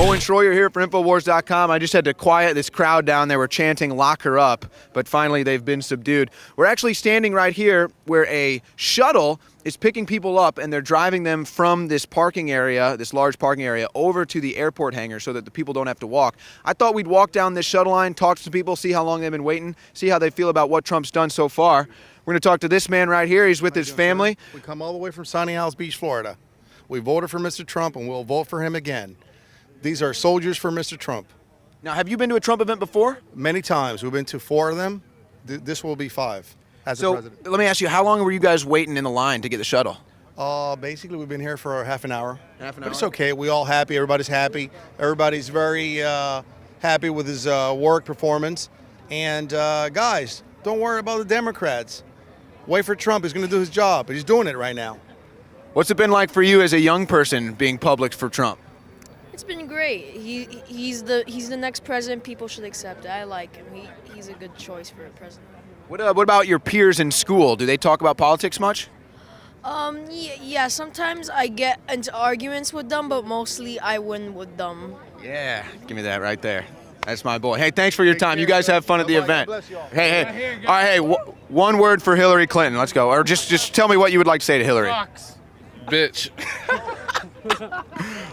Owen Schroyer here for Infowars.com. I just had to quiet this crowd down. They were chanting, "Lock her up," but finally they've been subdued. We're actually standing right here where a shuttle is picking people up, and they're driving them from this parking area, this large parking area, over to the airport hangar so that the people don't have to walk. I thought we'd walk down this shuttle line, talk to some people, see how long they've been waiting, see how they feel about what Trump's done so far. We're going to talk to this man right here. He's with his family. We come all the way from Sunny Isles Beach, Florida. We voted for Mr. Trump, and we'll vote for him again. These are soldiers for Mr. Trump. Now, have you been to a Trump event before? Many times. We've been to 4 of them. This will be 5 as a president. Let me ask you, how long were you guys waiting in the line to get the shuttle? Basically, we've been here for half an hour. Half an But hour? it's okay. We all happy. Everybody's happy. Everybody's very happy with his work performance. And guys, don't worry about the Democrats. Wait for Trump. He's going to do his job. He's doing it right now. What's it been like for you as a young person being public for Trump? It's been great. He's the next president. People should accept it. I like him. He's a good choice for a president. What about your peers in school? Do they talk about politics much? Yeah. Sometimes I get into arguments with them, but mostly I win with them. Yeah, give me that right there. That's my boy. Hey, thanks for your time. You guys have fun at the event. Bless y'all. Hey. All right, hey, one word for Hillary Clinton. Let's go. Or just tell me what you would like to say to Hillary. Bitch.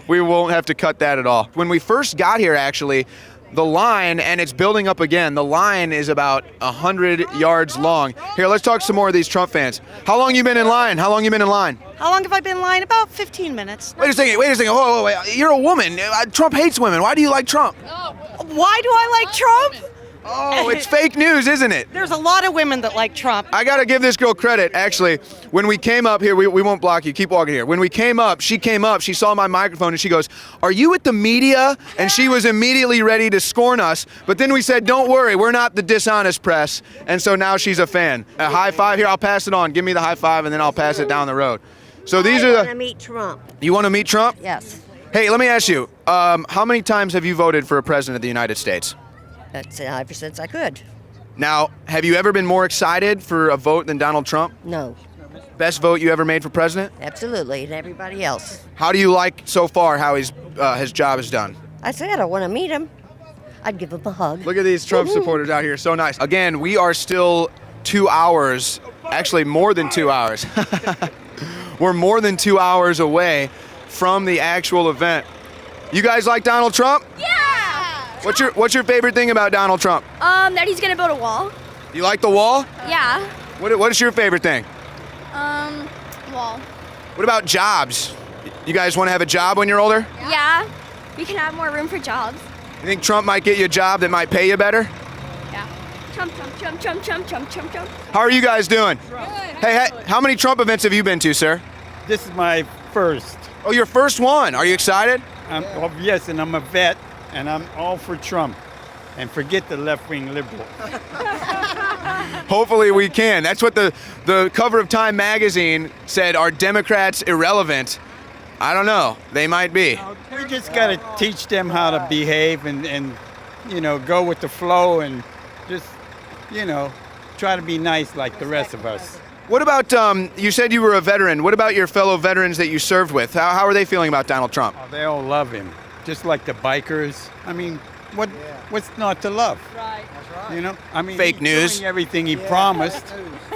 We won't have to cut that at all. When we first got here, actually, the line, and it's building up again, the line is about 100 yards long. Here, let's talk to some more of these Trump fans. How long you been in line? How long you been in line? How long have I been in line? About 15 minutes. Wait a second. Whoa, wait. You're a woman. Trump hates women. Why do you like Trump? Why do I like Trump? Oh, it's fake news, isn't it? There's a lot of women that like Trump. I got to give this girl credit, actually. When we came up here, we won't block you. Keep walking here. When we came up, she saw my microphone, and she goes, "Are you with the media?" And she was immediately ready to scorn us. But then we said, "Don't worry, we're not the dishonest press." And so now she's a fan. A high five here. I'll pass it on. Give me the high five, and then I'll pass it down the road. So these I are want to the... meet Trump. You want to meet Trump? Yes. Hey, let me ask you, how many times have you voted for a president of the United States? That's ever since I could. Now, have you ever been more excited for a vote than Donald Trump? No, Best vote you ever made for president? absolutely, and everybody else. How do you like so far how his job is done? I said I want to meet him. I'd give him a hug. Look at these Trump supporters out here, so nice. Again, we are still 2 hours, actually more than 2 hours. We're more than 2 hours away from the actual event. You guys like Donald Trump? Yeah. What's your favorite thing about Donald Trump? That he's gonna build a wall. You like the wall? Yeah. What is your favorite thing? Wall. What about jobs? You guys want to have a job when you're older? Yeah. We can have more room for jobs. You think Trump might get you a job that might pay you better? Yeah. Trump. How are you guys doing? Hey, how many Trump events have you been to, sir? This is my first. Oh, your first one. Are you excited? Yes, and I'm a vet, and I'm all for Trump. And forget the left-wing liberal. Hopefully we can. That's what the cover of Time magazine said. Are Democrats irrelevant? I don't know. They might be. We just got to teach them how to behave and go with the flow and just, try to be nice like the rest of us. What about, you said you were a veteran. What about your fellow veterans that you served with? How are they feeling about Donald Trump? Oh, they all love him, just like the bikers. I mean, what's not to love? Right. Fake he's news. doing everything he promised.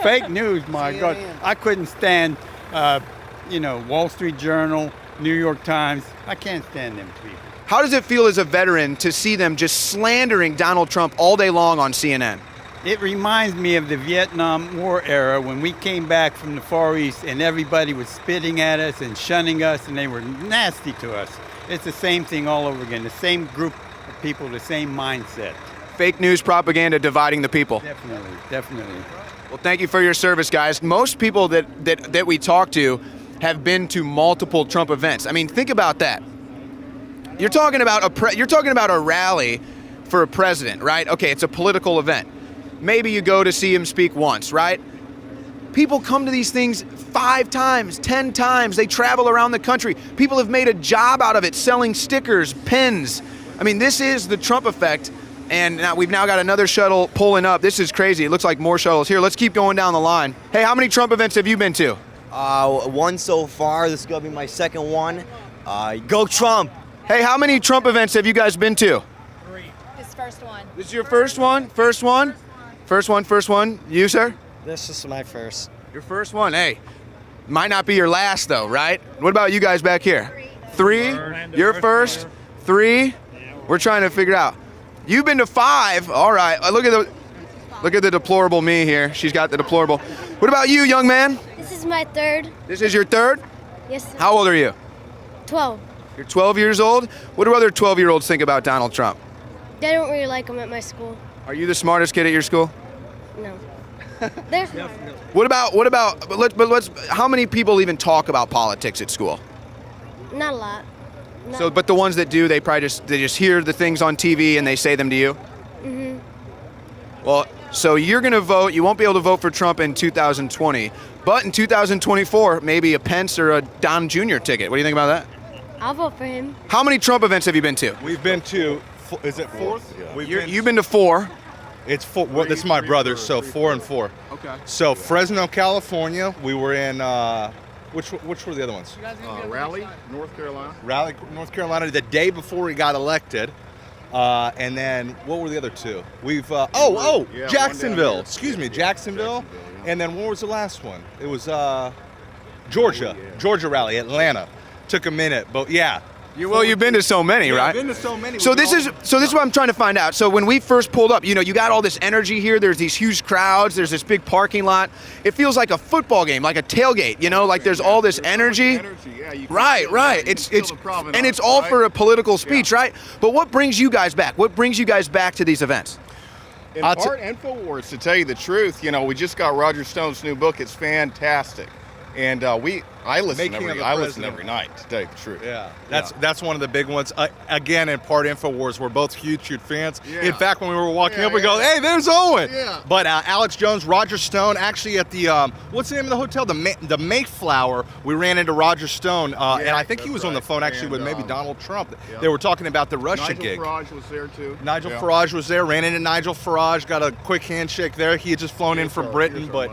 Fake news, my God. I couldn't stand, Wall Street Journal, New York Times. I can't stand them people. How does it feel as a veteran to see them just slandering Donald Trump all day long on CNN? It reminds me of the Vietnam War era when we came back from the Far East and everybody was spitting at us and shunning us and they were nasty to us. It's the same thing all over again, the same group of people, the same mindset. Fake news propaganda dividing the people. Definitely. Well, thank you for your service, guys. Most people that we talk to have been to multiple Trump events. I mean, think about that. You're talking about a rally for a president, right? Okay, it's a political event. Maybe you go to see him speak once, right? People come to these things 5 times, 10 times. They travel around the country. People have made a job out of it, selling stickers, pens. I mean, this is the Trump effect. And now we've got another shuttle pulling up. This is crazy. It looks like more shuttles here. Let's keep going down the line. Hey, how many Trump events have you been to? One so far. This is going to be my second one. Go Trump. Hey, how many Trump events have you guys been to? His first one. This is your first one? First one? First one. You, sir? This is my first. Your first one. Hey, might not be your last, though, right? What about you guys back here? Three? Your first? Three? We're trying to figure out. You've been to 5. All right. Look at the deplorable me here. She's got the deplorable. What about you, young man? This is my third. This is your third? Yes. Sir. How old are you? 12. You're 12 years old? What do other 12-year-olds think about Donald Trump? They don't really like him at my school. Are you the smartest kid at your school? No. They're smart. Let's how many people even talk about politics at school? Not a lot. No. So, but the ones that do, they just hear the things on TV and they say them to you? Mhm. Well, so you're going to vote. You won't be able to vote for Trump in 2020, but in 2024, maybe a Pence or a Don Jr. ticket. What do you think about that? I'll vote for him. How many Trump events have you been to? We've been to, is it 4th? You've been to 4. It's 4. Well, this is my brother, so 4 and 4. Okay. So Fresno, California. We were in, which were the other ones? Raleigh, North Carolina. Raleigh, North Carolina, the day before he got elected. And then what were the other 2? We've Yeah, Jacksonville. one down Excuse me, Jacksonville. And then what was the last one? It was Georgia. Georgia rally, Atlanta. Took a minute, but yeah. You've been to so many, right? I've been to so many. So this is what I'm trying to find out. So when we first pulled up, you got all this energy here. There's these huge crowds. There's this big parking lot. It feels like a football game, like a tailgate. Like there's all this energy. Right. It's all for a political speech, right? But what brings you guys back? What brings you guys back to these events? In part, InfoWars, to tell you the truth, we just got Roger Stone's new book. It's fantastic. And I listen every night, to tell you the truth. Yeah, that's one of the big ones. Again, in part InfoWars, we're both huge fans. Yeah. In fact, when we were walking up, we go, "Hey, there's Owen." Yeah. But Alex Jones, Roger Stone, actually at the what's the name of the hotel? The Mayflower. We ran into Roger Stone, and I think he was on the phone actually with maybe Donald Trump. Yeah. They were talking about the Russia Nigel gig. Farage was there too. Nigel Farage was there. Ran into Nigel Farage. Got a quick handshake there. He had just flown in from Britain, but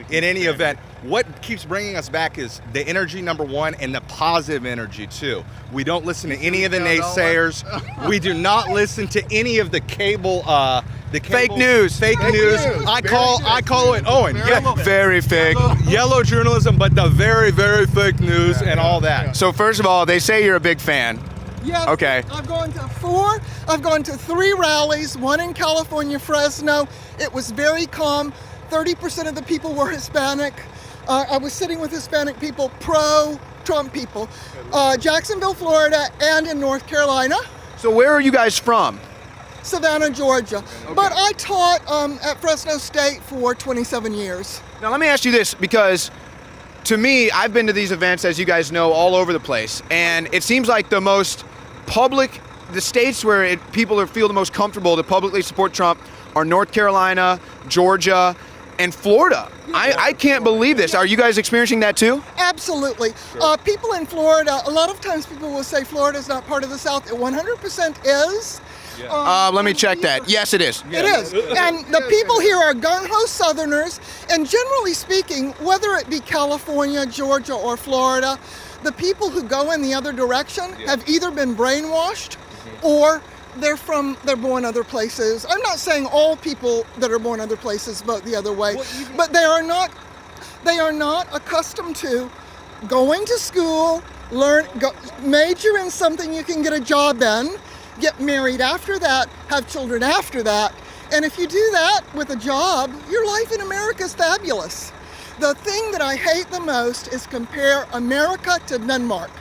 in any event, what keeps bringing us back is the energy, number one, and the positive energy too. We don't listen to any of the naysayers. We do not listen to any of the cable, Fake news. Fake news. I call it Owen. Yeah, Very fake. yellow journalism, but the very, very fake news and all that. So first of all, they say you're a big fan. Yes. Okay. I've gone to 4. I've gone to 3 rallies, one in California, Fresno. It was very calm. 30% of the people were Hispanic. I was sitting with Hispanic people, pro-Trump people, Jacksonville, Florida, and in North Carolina. So where are you guys from? Savannah, Georgia. But I taught at Fresno State for 27 years. Now let me ask you this, because to me, I've been to these events, as you guys know, all over the place, and it seems like the most public, the states where people feel the most comfortable to publicly support Trump are North Carolina, Georgia, and Florida. I can't believe this. Are you guys experiencing that too? Absolutely. People in Florida, a lot of times people will say Florida's not part of the South. It 100% is. Let me check that. Yes, it is. It is. And the people here are gung-ho Southerners, and generally speaking, whether it be California, Georgia, or Florida, the people who go in the other direction have either been brainwashed or they're born other places. I'm not saying all people that are born other places vote the other way, but they are not accustomed to going to school, major in something you can get a job in, get married after that, have children after that. And if you do that with a job, your life in America is fabulous. The thing that I hate the most is compare America to Denmark.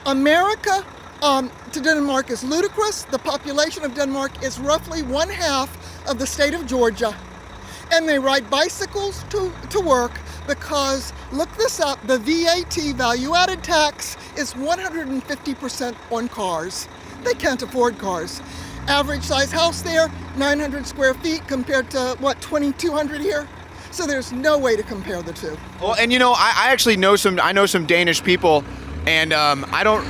America to Denmark is ludicrous. The population of Denmark is roughly 1/2 of the state of Georgia. And they ride bicycles to work because, look this up, the VAT, value-added tax, is 150% on cars. They can't afford cars. Average size house there, 900 square feet compared to, 2,200 here? So there's no way to compare the two. Well, and I actually know some Danish people, and I don't,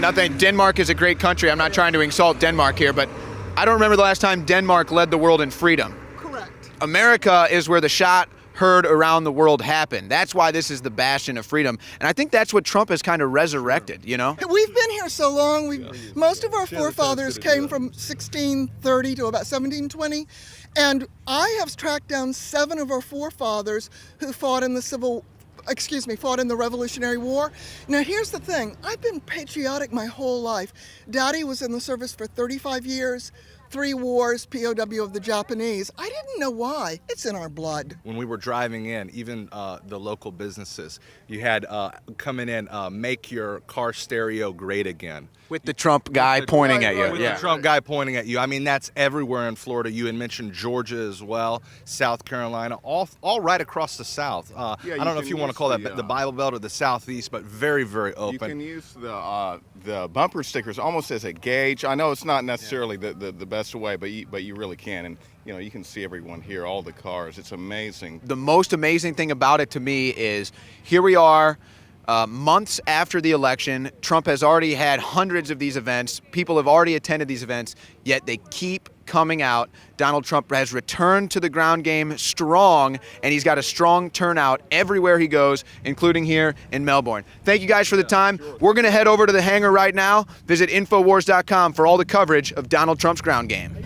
nothing. Denmark is a great country. I'm not trying to insult Denmark here, but I don't remember the last time Denmark led the world in freedom. Correct. America is where the shot heard around the world happen. That's why this is the bastion of freedom. And I think that's what Trump has kind of resurrected, you know? We've been here so long. Most of our forefathers came from 1630 to about 1720. And I have tracked down 7 of our forefathers who fought in the Revolutionary War. Now, here's the thing. I've been patriotic my whole life. Daddy was in the service for 35 years, 3 wars, POW of the Japanese. I didn't know why. It's in our blood. When we were driving in, even the local businesses, you had coming in, make your car stereo great again. With the Trump guy pointing at you. With the Trump guy pointing at you. I mean, that's everywhere in Florida. You had mentioned Georgia as well, South Carolina, all right across the South. I don't know if you want to call that the Bible Belt or the Southeast, but very, very open. You can use the bumper stickers almost as a gauge. I know it's not necessarily the best way, but you really can. And you can see everyone here, all the cars. It's amazing. The most amazing thing about it to me is here we are. Months after the election, Trump has already had hundreds of these events. People have already attended these events, yet they keep coming out. Donald Trump has returned to the ground game strong, and he's got a strong turnout everywhere he goes, including here in Melbourne. Thank you guys for the time. We're going to head over to the hangar right now. Visit Infowars.com for all the coverage of Donald Trump's ground game.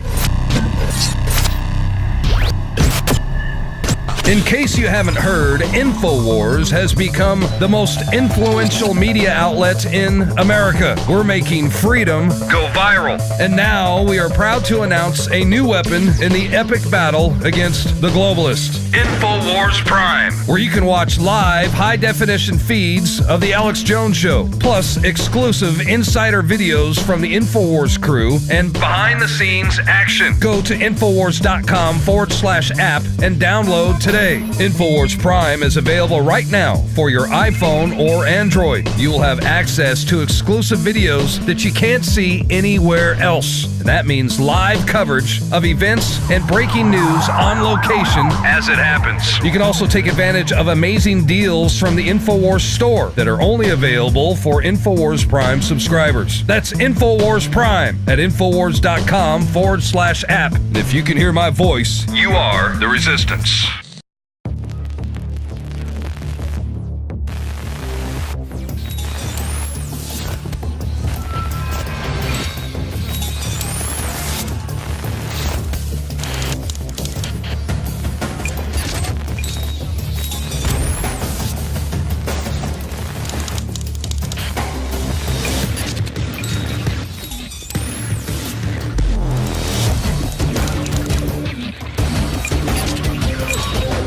In case you haven't heard, InfoWars has become the most influential media outlet in America. We're making freedom go viral. And now we are proud to announce a new weapon in the epic battle against the globalists. InfoWars Prime, where you can watch live high-definition feeds of The Alex Jones Show, plus exclusive insider videos from the InfoWars crew and behind-the-scenes action. Go to Infowars.com/app and download today. InfoWars Prime is available right now for your iPhone or Android. You will have access to exclusive videos that you can't see anywhere else. And that means live coverage of events and breaking news on location as it happens. You can also take advantage of amazing deals from the InfoWars store that are only available for InfoWars Prime subscribers. That's InfoWars Prime at Infowars.com/app. And if you can hear my voice, you are the resistance.